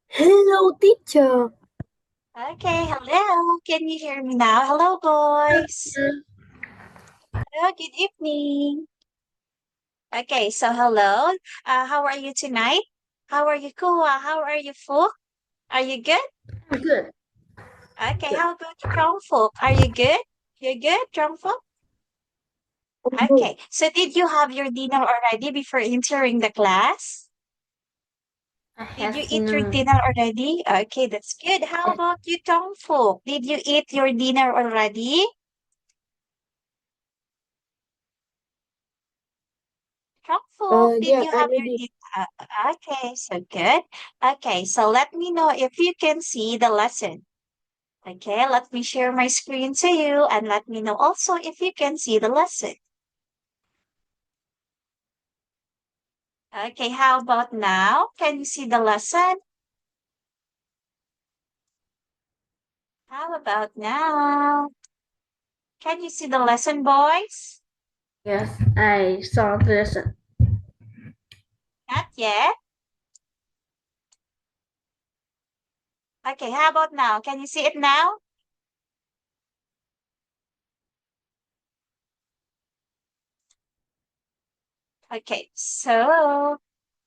Hello, teacher. Okay, hello. Can you hear me now? Hello, boys. Hello, good evening. Okay, so hello. How are you tonight? How are you, Kua? How are you, Fu? Are you good? Good. Okay, Good. how about you, Jungfook? Are you good? You good, Jungfook? Good. Okay, so did you have your dinner already before entering the class? I Did you have eat your dinner. dinner already? Okay, that's good. How about you, Jungfook? Did you eat your dinner already? Helpful. Did Yeah, you I have your read it. okay, so good. Okay, so let me know if you can see the lesson. Okay, let me share my screen to you and let me know also if you can see the lesson. Okay, how about now? Can you see the lesson? How about now? Can you see the lesson, boys? Yes, I saw the lesson. Not yet. Okay, how about now? Can you see it now? Okay, so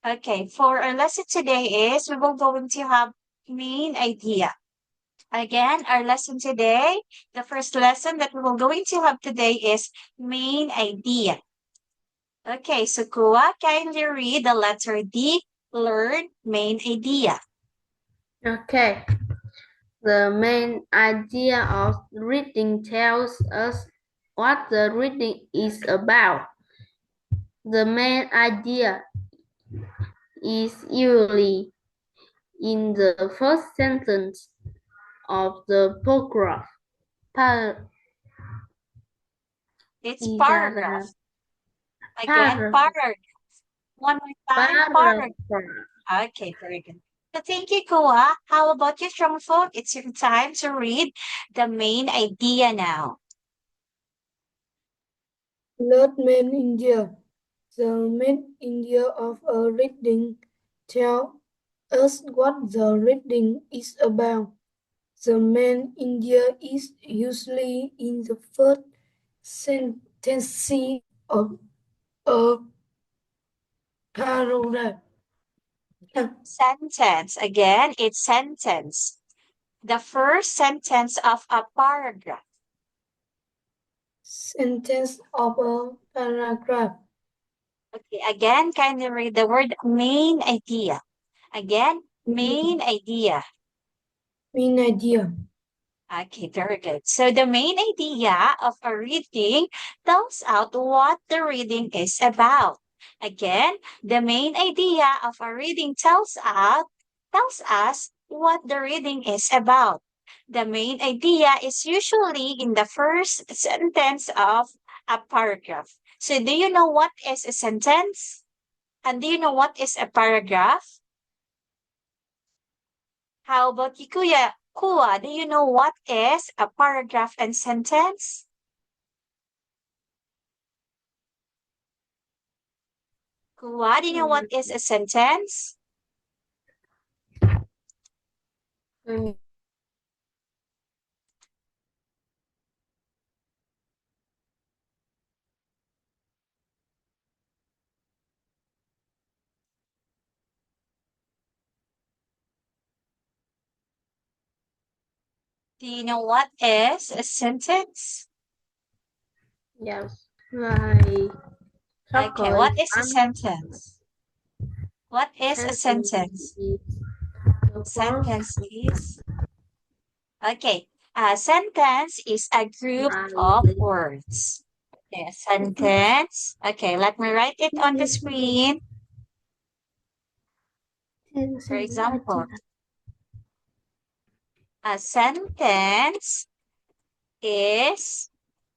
okay, for our lesson today is we will going to have main idea. Again, our lesson today, the first lesson that we will going to have today is main idea. Okay, so Kua, kindly read the letter D, learn main idea. Okay. The main idea of reading tells us what the reading is about. The main idea is usually in the first sentence of the paragraph. Par- It's paragraph. paragraph. Again, paragraph. One more time, paragraph. Paragraph. Okay, very good. So thank you, Kua. How about you, Strongfoot? It's your time to read the main idea now. Lord main India. The main idea of a reading tell us what the reading is about. The main idea is usually in the first sentence of a paragraph. Sentence. Again, it's sentence. The first sentence of a paragraph. Sentence of a paragraph. Okay, again, can you read the word main idea? Again, main idea. Main idea. Okay, very good. So the main idea of a reading tells out what the reading is about. Again, the main idea of a reading tells us what the reading is about. The main idea is usually in the first sentence of a paragraph. So do you know what is a sentence? And do you know what is a paragraph? How about you, Kuya? Kua, do you know what is a paragraph and sentence? Kua, do you know what is a sentence? Mm, Do you know what is a sentence? yes. Like Okay, chocolate. what is a sentence? What is a Sentence sentence? is the first Sentence is, okay, a sentence is a group of line. words. Okay, a sentence. Okay, let me write it on the screen. For example, a sentence is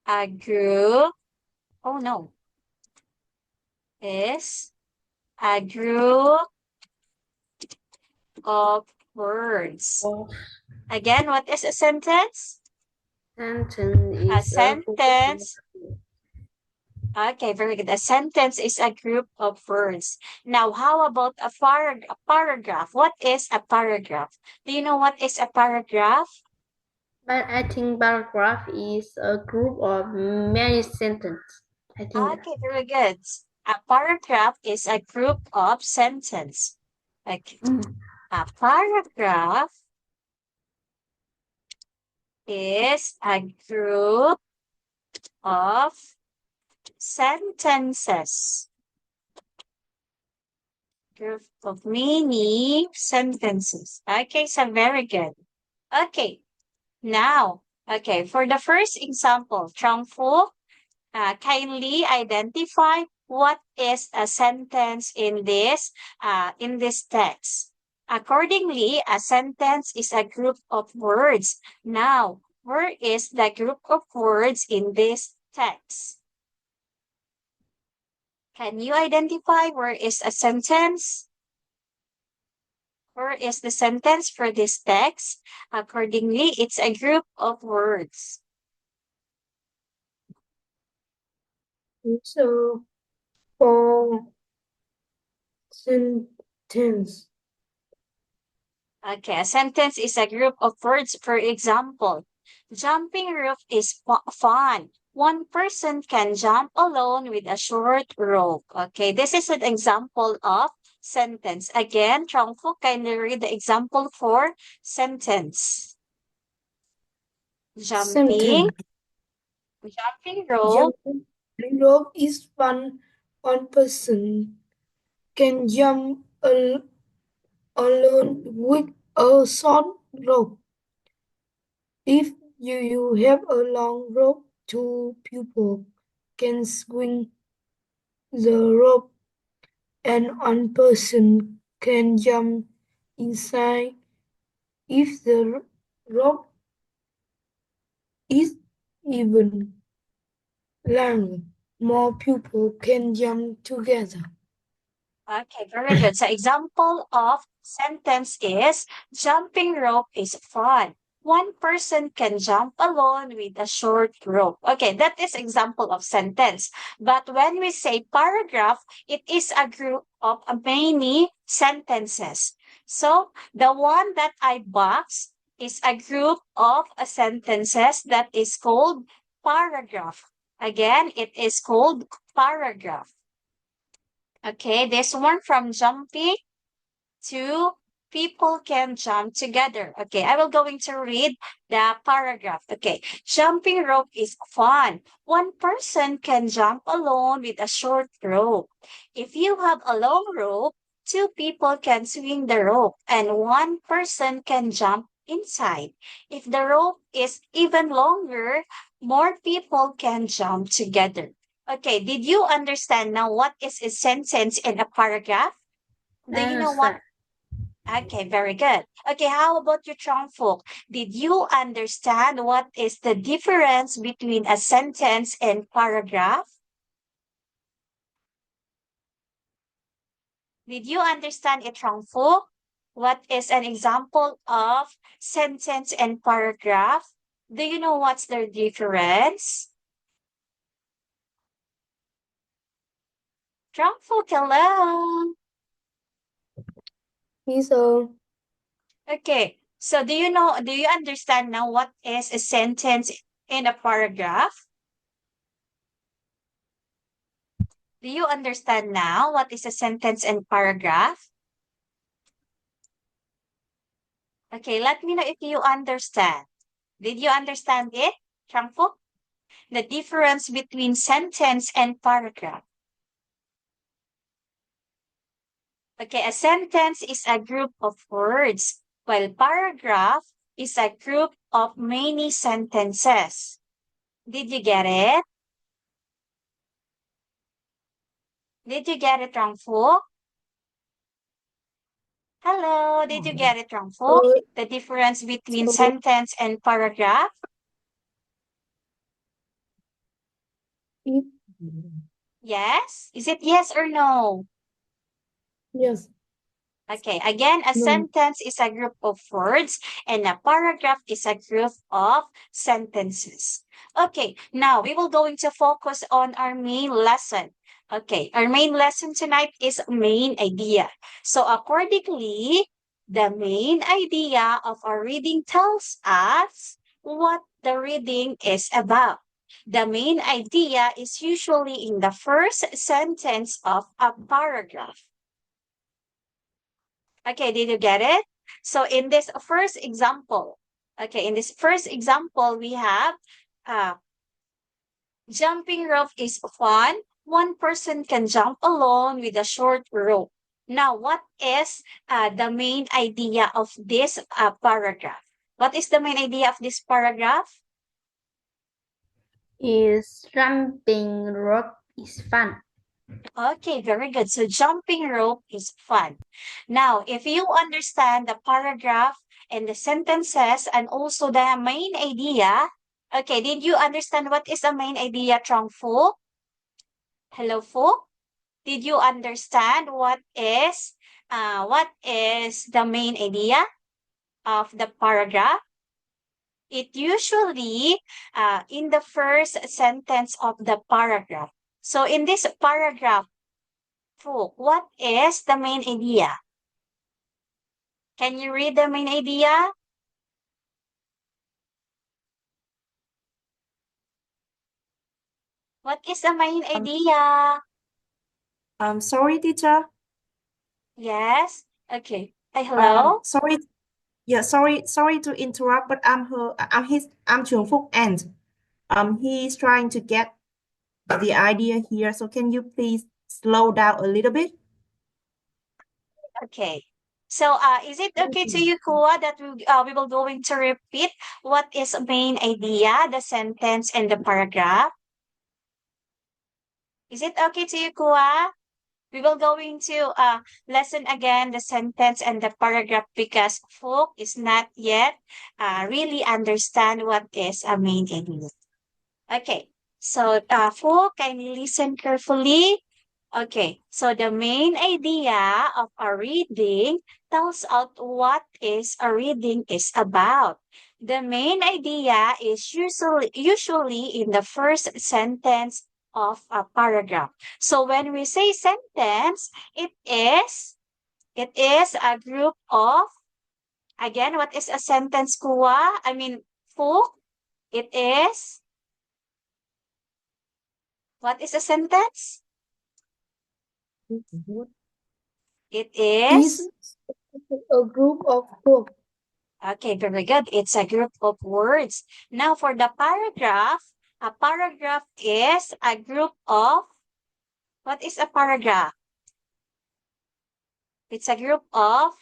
a group, oh no, is a group of words. Of Again, what is a sentence? sentence A is a group of sentence Okay, very good. A sentence is a group of words. Now, how about a paragraph? What is a paragraph? Do you know what is a paragraph? But I think paragraph is a group of many sentences. I think that. Okay, very good. A paragraph is a group of sentence. Okay. Mm. A paragraph is a group of sentences. Group of many sentences. Okay, so very good. Okay, now, okay, for the first example, Chongfu, kindly identify what is a sentence in this text. Accordingly, a sentence is a group of words. Now, where is the group of words in this text? Can you identify where is a sentence? Where is the sentence for this text? Accordingly, it's a group of words. It's a for sentence. Okay, a sentence is a group of words. For example, jumping rope is fun. One person can jump alone with a short rope. Okay, this is an example of sentence. Again, Chongfu, can you read the example for sentence? Jumping, Sentence. jumping rope. Jumping rope is fun. One person can jump alone with a short rope. If you have a long rope, two people can swing the rope and one person can jump inside. If the rope is even long, more people can jump together. Okay, very good. So example of sentence is jumping rope is fun. One person can jump alone with a short rope. Okay, that is example of sentence. But when we say paragraph, it is a group of many sentences. So the one that I box is a group of sentences that is called paragraph. Again, it is called paragraph. Okay, this one from jumping to people can jump together. Okay, I will going to read the paragraph. Okay, jumping rope is fun. One person can jump alone with a short rope. If you have a long rope, two people can swing the rope and one person can jump inside. If the rope is even longer, more people can jump together. Okay, did you understand now what is a sentence in a paragraph? Do I you know what? understand. Okay, very good. Okay, how about you, Chongfuk? Did you understand what is the difference between a sentence and paragraph? Did you understand it, Chongfuk? What is an example of sentence and paragraph? Do you know what's the difference? Chongfuk, hello. Is a Okay, so do you understand now what is a sentence in a paragraph? Do you understand now what is a sentence and paragraph? Okay, let me know if you understand. Did you understand it, Changfu? The difference between sentence and paragraph. Okay, a sentence is a group of words, while paragraph is a group of many sentences. Did you get it? Did you get it, Changfu? Hello, did you get it, Changfu? uh, The difference between so sentence and paragraph? it Yes? Is it yes or no? yes. Okay, again, a No. sentence is a group of words and a paragraph is a group of sentences. Okay, now we will going to focus on our main lesson. Okay, our main lesson tonight is main idea. So accordingly, the main idea of our reading tells us what the reading is about. The main idea is usually in the first sentence of a paragraph. Okay, did you get it? So in this first example, we have uh, jumping rope is fun. One person can jump alone with a short rope. Now, what is the main idea of this paragraph? What is the main idea of this paragraph? Is jumping rope is fun. Okay, very good. So jumping rope is fun. Now, if you understand the paragraph and the sentences and also the main idea, okay, did you understand what is the main idea, Trong Fu? Hello, Fu? Did you understand what is the main idea of the paragraph? It usually in the first sentence of the paragraph. So in this paragraph, Fu, what is the main idea? Can you read the main idea? What is the main idea? Sorry, teacher. Yes. Okay. Hi, hello. Sorry. Yeah, sorry to interrupt, but I'm Trường Phúc, and he's trying to get the idea here. So can you please slow down a little bit? Okay. So, is it okay to you, Kua, that we will going to repeat what is main idea, the sentence, and the paragraph? Is it okay to you, Kua? We will going to listen again the sentence and the paragraph because folk is not yet really understand what is a main idea. Okay, so folk, can you listen carefully? Okay, so the main idea of a reading tells out what is a reading is about. The main idea is usually in the first sentence of a paragraph. So when we say sentence, it is a group of, again, what is a sentence, Kuwa? I mean, Fu? It is, what is a sentence? It Is is, a group of words. okay, very good. It's a group of words. Now for the paragraph, a paragraph is a group of, what is a paragraph? It's a group of,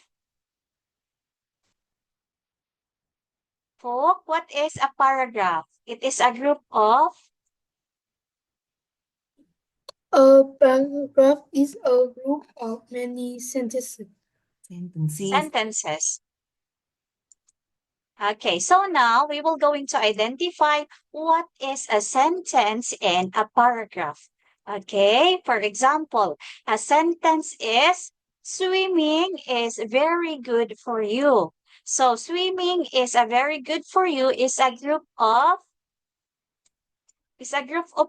folk, what is a paragraph? It is a group of, A paragraph is a group of many sentences. sentences. Okay, so now we will going to identify what is a sentence and a paragraph. Okay, for example, a sentence is swimming is very good for you. So swimming is a very good for you is a group of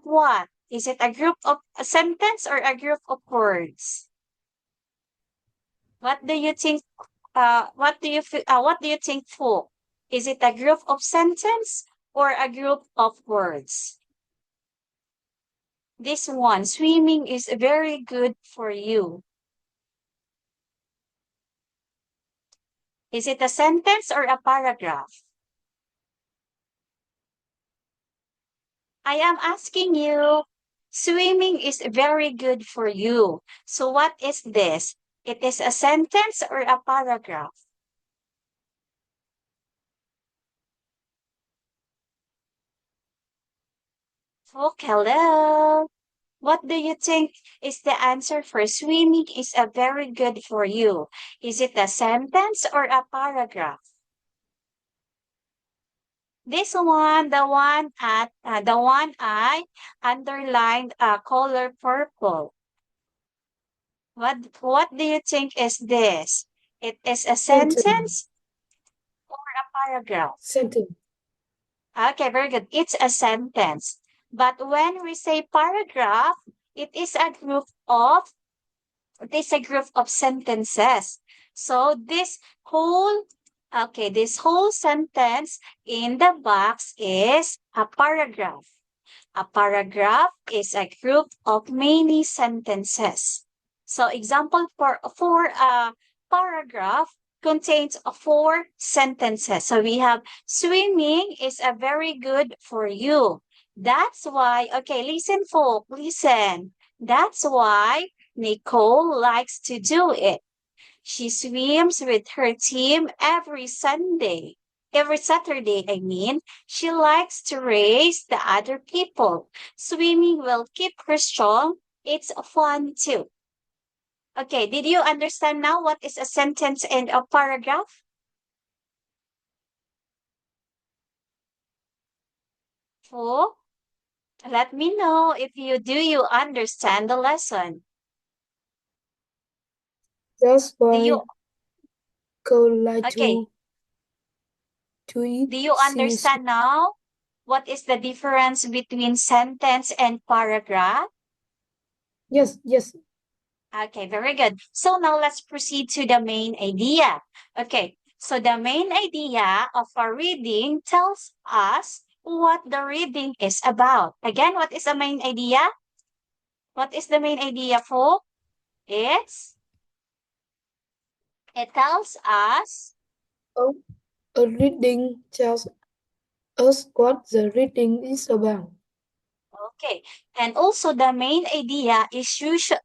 what? Is it a group of a sentence or a group of words? What do you think? What do you think, Fu? Is it a group of sentence or a group of words? This one, swimming is very good for you. Is it a sentence or a paragraph? I am asking you, swimming is very good for you. So what is this? It is a sentence or a paragraph? Oh, hello. What do you think is the answer for swimming is a very good for you? Is it a sentence or a paragraph? This one, the one I underlined color purple. What do you think is this? It is a Sentence. sentence or a paragraph? Sentence. Okay, very good. It's a sentence. But when we say paragraph, it is a group of sentences. So this whole sentence in the box is a paragraph. A paragraph is a group of many sentences. So example for a paragraph contains 4 sentences. So we have swimming is a very good for you. That's why, okay, listen folk, listen. That's why Nicole likes to do it. She swims with her team every Saturday, I mean. She likes to race the other people. Swimming will keep her strong. It's fun too. Okay, did you understand now what is a sentence and a paragraph? Oh, let me know if you understand the lesson. That's Do why you Cole like okay? to eat. Do you understand now what is the difference between sentence and paragraph? Yes, yes. Okay, very good. So now let's proceed to the main idea. Okay, so the main idea of a reading tells us what the reading is about. Again, what is the main idea? What is the main idea, folk? It tells us, Oh, a reading tells us what the reading is about. okay, and also the main idea is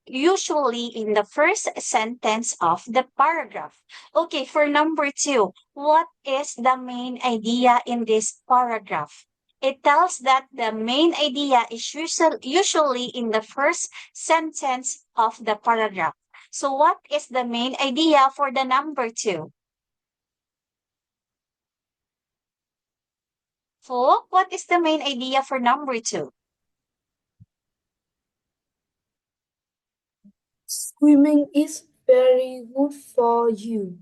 usually in the first sentence of the paragraph. Okay, for number 2, what is the main idea in this paragraph? It tells that the main idea is usually in the first sentence of the paragraph. So what is the main idea for the number 2? So what is the main idea for number 2? Swimming is very good for you.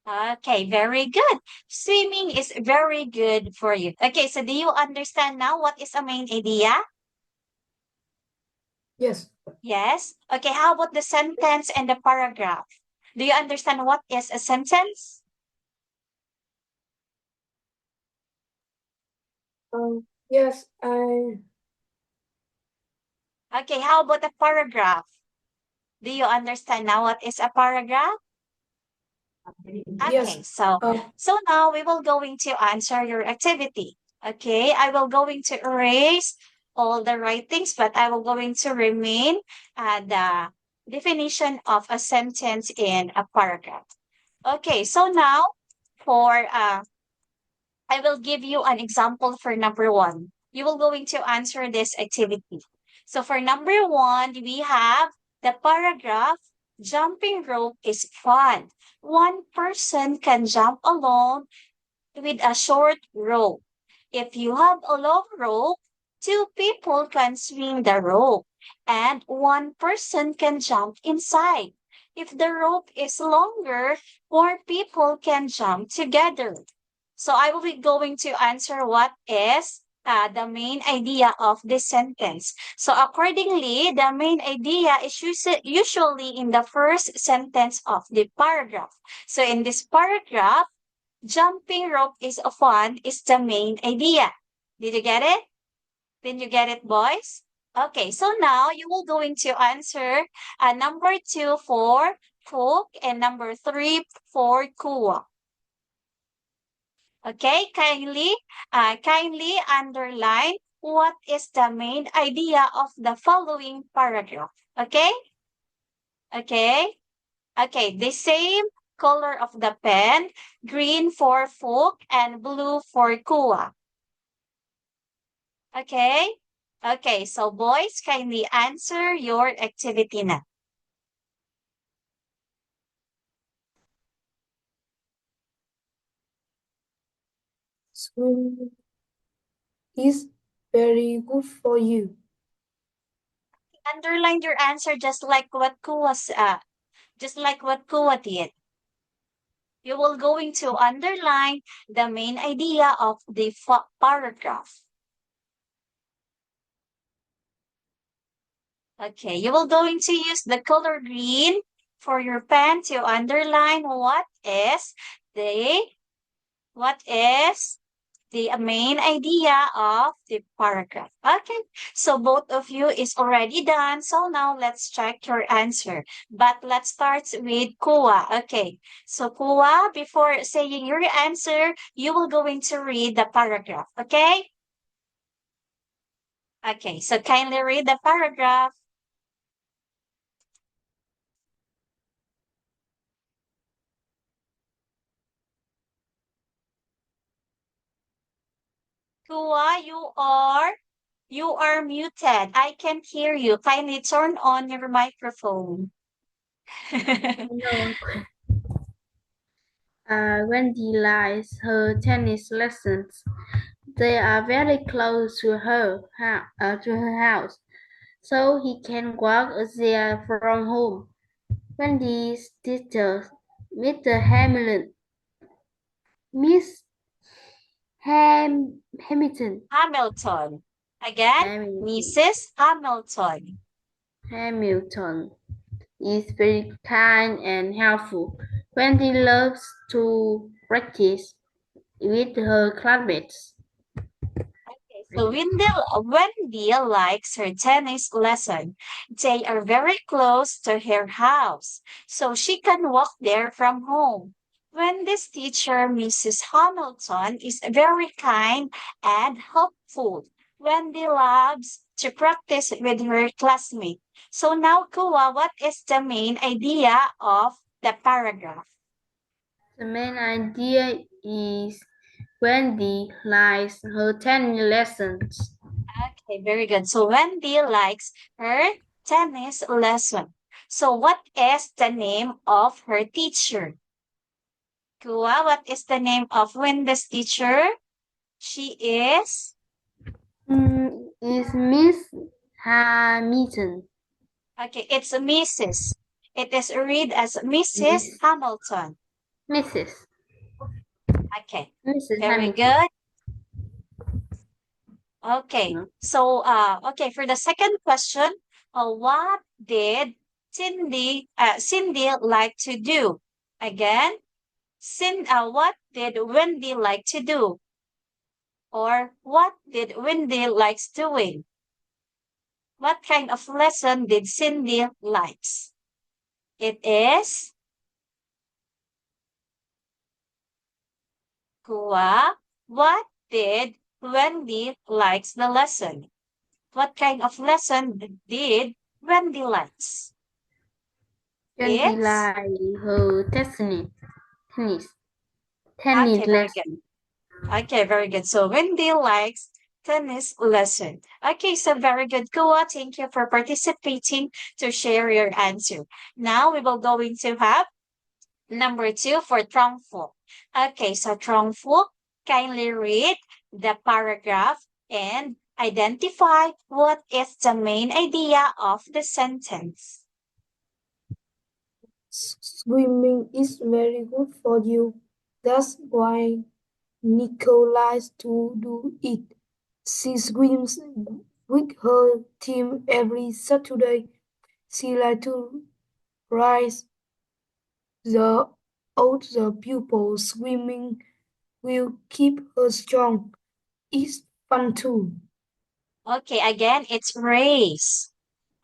Okay, very good. Swimming is very good for you. Okay, so do you understand now what is a main idea? Yes. Yes. Okay, how about the sentence and the paragraph? Do you understand what is a sentence? Yes, Okay, how about a paragraph? Do you understand now what is a paragraph? yes. Okay, so now we will going to answer your activity. Okay, I will going to erase all the writings, but I will going to remain the definition of a sentence in a paragraph. Okay, so now for I will give you an example for number 1. You will going to answer this activity. So for number 1, we have the paragraph, jumping rope is fun. One person can jump alone with a short rope. If you have a long rope, 2 people can swing the rope and one person can jump inside. If the rope is longer, more people can jump together. So I will be going to answer what is the main idea of this sentence. So accordingly, the main idea is usually in the first sentence of the paragraph. So in this paragraph, jumping rope is fun is the main idea. Did you get it? Did you get it, boys? Okay, so now you will going to answer number 2 for Folk and number 3 for Kuwa. Okay, kindly underline what is the main idea of the following paragraph. Okay? Okay? Okay, the same color of the pen, green for Folk and blue for Kuwa. Okay? Okay, so boys, kindly answer your activity now. Swimming is very good for you. Underline your answer just like what Kuwa did. You will going to underline the main idea of the paragraph. Okay, you will going to use the color green for your pen to underline what is the main idea of the paragraph. Okay, so both of you is already done. So now let's check your answer. But let's start with Kua. Okay, so Kua, before saying your answer, you will going to read the paragraph. Okay? Okay, so kindly read the paragraph. Kua, you are muted. I can't hear you. Kindly turn on your microphone. No. Wendy likes her tennis lessons. They are very close to her house, so he can walk there from home. Wendy's teacher, Mr. Miss Hamilton, Hamilton. Again, Mrs. Hamilton. Hamilton is very kind and helpful. Wendy loves to practice with her classmates. Okay, so Wendy likes her tennis lesson. They are very close to her house, so she can walk there from home. Wendy's teacher, Mrs. Hamilton, is very kind and helpful. Wendy loves to practice with her classmates. So now, Kua, what is the main idea of the paragraph? The main idea is Wendy likes her tennis lessons. Okay, very good. So Wendy likes her tennis lesson. So what is the name of her teacher? Kua, what is the name of Wendy's teacher? She is? Is Miss Hamilton. Okay, it's a Mrs. It is read as Mrs. Miss, Hamilton. Mrs. Okay, Mrs. very Hamilton. good. Okay, No. so for the second question, what did Cindy like to do? Again, what did Wendy like to do? Or what did Wendy likes doing? What kind of lesson did Cindy likes? It is Kua. What did Wendy likes the lesson? What kind of lesson did Wendy likes? Wendy It's likes her tennis okay, very lesson. good. Okay, very good. So Wendy likes tennis lesson. Okay, so very good, Kua. Thank you for participating to share your answer. Now we will going to have number 2 for Trongfu. Okay, so Trongfu, kindly read the paragraph and identify what is the main idea of the sentence. Swimming is very good for you. That's why Nicole likes to do it. She swims with her team every Saturday. She likes to rise the other pupils. Swimming will keep her strong. It's fun too. Okay, again, it's race.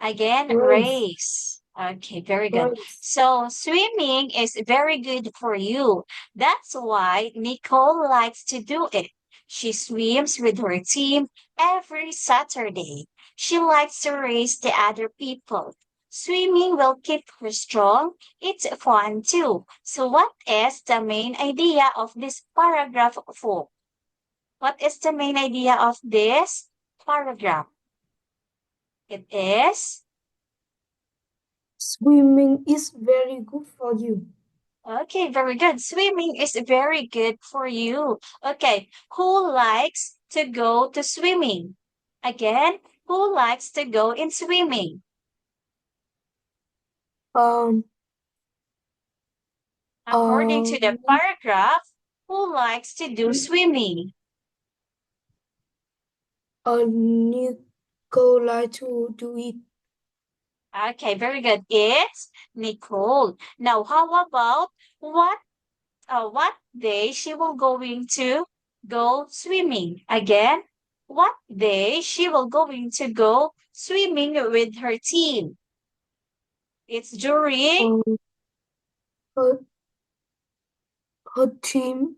Again, Race, race. Okay, very good. race. So swimming is very good for you. That's why Nicole likes to do it. She swims with her team every Saturday. She likes to race the other people. Swimming will keep her strong. It's fun too. So what is the main idea of this paragraph 4? What is the main idea of this paragraph? It is Swimming is very good for you. okay, very good. Swimming is very good for you. Okay, who likes to go to swimming? Again, who likes to go in swimming? Um, According to the Um, paragraph, who likes to do swimming? Nicole like to do it. Okay, very good. It's Nicole. Now, how about what day she will going to go swimming? Again, what day she will going to go swimming with her team? It's during, Um, her, her team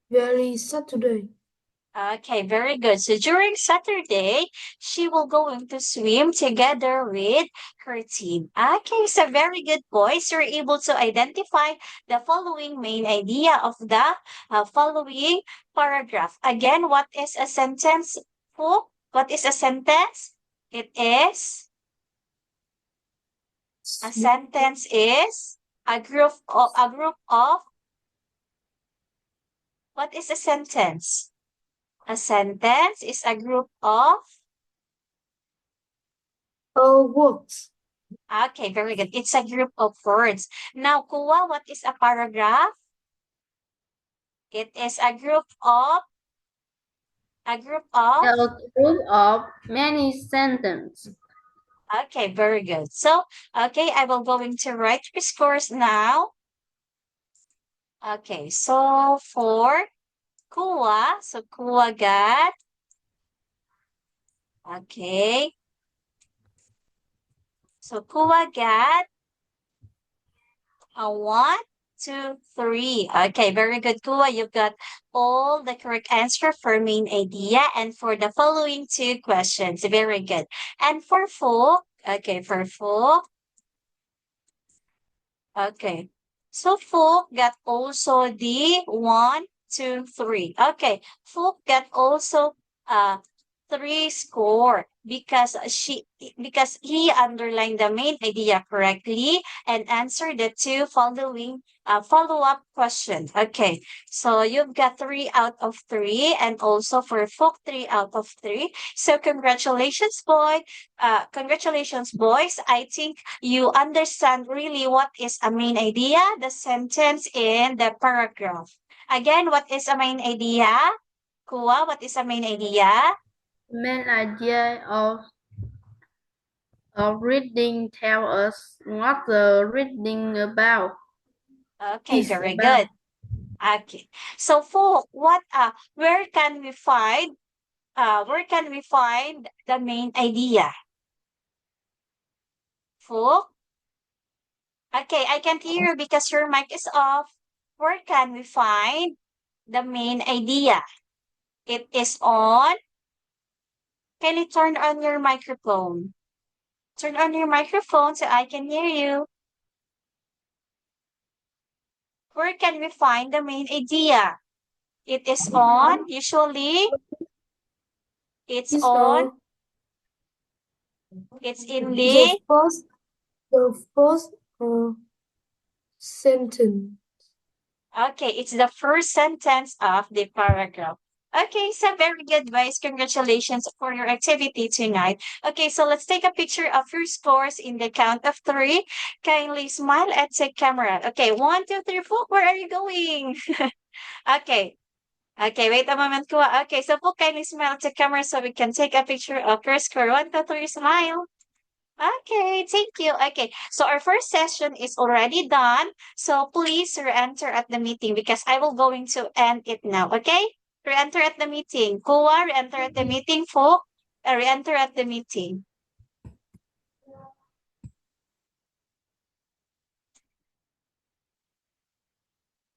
very Saturday. okay, very good. So during Saturday, she will going to swim together with her team. Okay, so very good, boys. You're able to identify the following main idea of the following paragraph. Again, what is a sentence? What is a sentence? It is a sentence is a group of what is a sentence? A sentence is a group of Words. okay, very good. It's a group of words. Now, Kuwa, what is a paragraph? It is a group of A group of many sentences. okay, very good. So, okay, I will going to write your scores now. Okay, so for Kuwa, so Kuwa got okay. So Kuwa got a 1, 2, 3. Okay, very good, Kuwa. You've got all the correct answer for main idea and for the following two questions. Very good. And for Folk, okay, for Folk, okay. So Folk got also the 1, 2, 3. Okay, Folk got also 3 score because he underlined the main idea correctly and answered the two following follow-up questions. Okay, so you've got 3 out of 3 and also for Folk 3 out of 3. So congratulations boys. I think you understand really what is a main idea, the sentence in the paragraph. Again, what is a main idea? Kuwa, what is a main idea? The main idea of reading tell us what the reading about. Okay, very good. Okay. So for where can we find the main idea? For okay, I can't hear you because your mic is off. Where can we find the main idea? It is on. Can you turn on your microphone? Turn on your microphone so I can hear you. Where can we find the main idea? It is on, usually it's It's on, it's in the first sentence. okay, it's the first sentence of the paragraph. Okay, so very good, guys. Congratulations for your activity tonight. Okay, so let's take a picture of your scores in the count of 3. Kindly smile at the camera. Okay, 1, 2, 3, 4. Where are you going? Okay. Okay, wait a moment, Kuya. Okay, so po kindly smile at the camera so we can take a picture of your score. 1, 2, 3, smile. Okay, thank you. Okay, so our first session is already done. So please re-enter at the meeting because I will going to end it now. Okay, re-enter at the meeting. Kuwa, re-enter at the meeting. Folk, re-enter at the meeting.